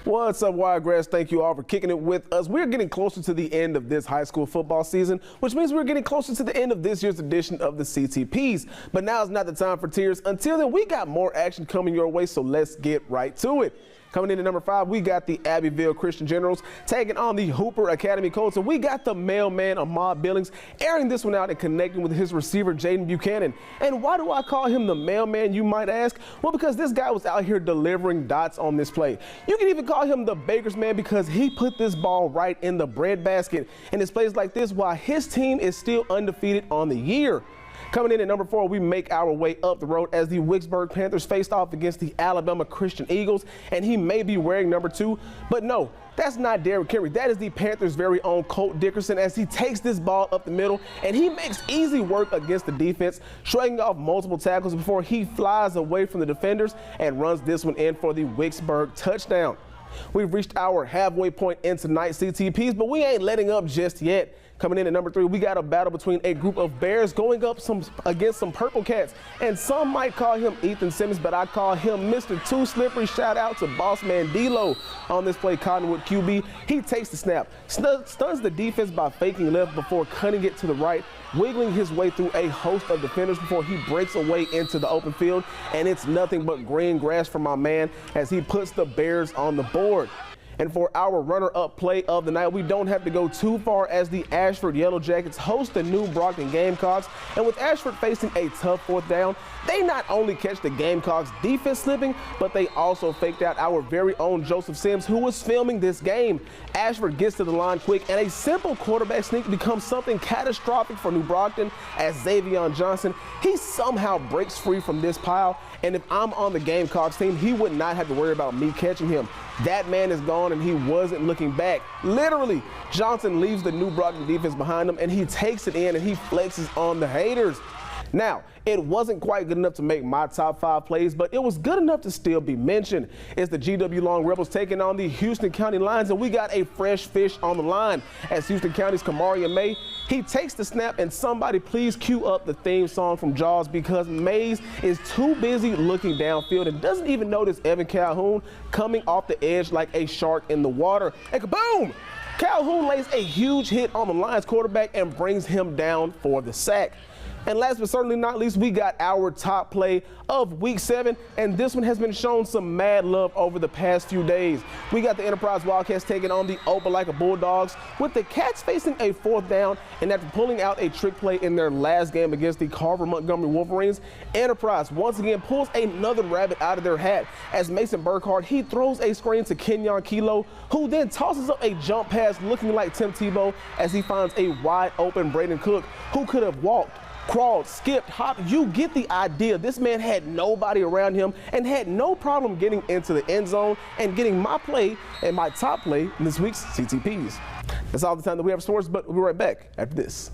What's up, Wiregrass? Thank you all for kicking it with us. We're getting closer to the end of this high school football season, which means we're getting closer to the end of this year's edition of the CTPs. But now is not the time for tears. Until then, we got more action coming your way, so let's get right to it. Coming in at number 5, we got the Abbeville Christian Generals taking on the Hooper Academy Colts, and we got the mailman Ahmad Billings airing this one out and connecting with his receiver Jaden Buchanan. And why do I call him the mailman, you might ask? Well, because this guy was out here delivering dots on this play. You can even call him the baker's man because he put this ball right in the breadbasket. And it's plays like this while his team is still undefeated on the year. Coming in at number 4, we make our way up the road as the Wicksburg Panthers faced off against the Alabama Christian Eagles, and he may be wearing number 2, but no, that's not Derrick Henry. That is the Panthers' very own Colt Dickerson as he takes this ball up the middle, and he makes easy work against the defense, shrugging off multiple tackles before he flies away from the defenders and runs this one in for the Wicksburg touchdown. We've reached our halfway point in tonight's CTPs, but we ain't letting up just yet. Coming in at number 3, we got a battle between a group of Bears going up against some Purple Cats. And some might call him Ethan Simmons, but I call him Mr. Too Slippery. Shout out to boss man D-Lo on this play, Cottonwood QB. He takes the snap, stuns the defense by faking left before cutting it to the right, wiggling his way through a host of defenders before he breaks away into the open field. And it's nothing but green grass for my man as he puts the Bears on the board. And for our runner-up play of the night, we don't have to go too far as the Ashford Yellow Jackets host the New Brockton Gamecocks. And with Ashford facing a tough fourth down, they not only catch the Gamecocks defense slipping, but they also faked out our very own Joseph Sims, who was filming this game. Ashford gets to the line quick, and a simple quarterback sneak becomes something catastrophic for New Brockton as Xavion Johnson, he somehow breaks free from this pile. And if I'm on the Gamecocks team, he would not have to worry about me catching him. That man is gone, and he wasn't looking back. Literally, Johnson leaves the New Brockton defense behind him, and he takes it in, and he flexes on the haters. Now, it wasn't quite good enough to make my top 5 plays, but it was good enough to still be mentioned. It's the GW Long Rebels taking on the Houston County Lions, and we got a fresh fish on the line as Houston County's Kamarian May. He takes the snap, and somebody please cue up the theme song from Jaws because Mays is too busy looking downfield and doesn't even notice Evan Calhoun coming off the edge like a shark in the water. And kaboom! Calhoun lays a huge hit on the Lions quarterback and brings him down for the sack. And last but certainly not least, we got our top play of Week 7, and this one has been shown some mad love over the past few days. We got the Enterprise Wildcats taking on the Opelika Bulldogs, with the Cats facing a 4th down, and after pulling out a trick play in their last game against the Carver Montgomery Wolverines, Enterprise once again pulls another rabbit out of their hat as Mason Burkhardt, he throws a screen to Kenyon Kilo, who then tosses up a jump pass looking like Tim Tebow as he finds a wide open Braden Cook, who could have walked, crawled, skipped, hopped. You get the idea. This man had nobody around him and had no problem getting into the end zone and getting my play and my top play in this week's CTPs. That's all the time that we have for sports, but we'll be right back after this.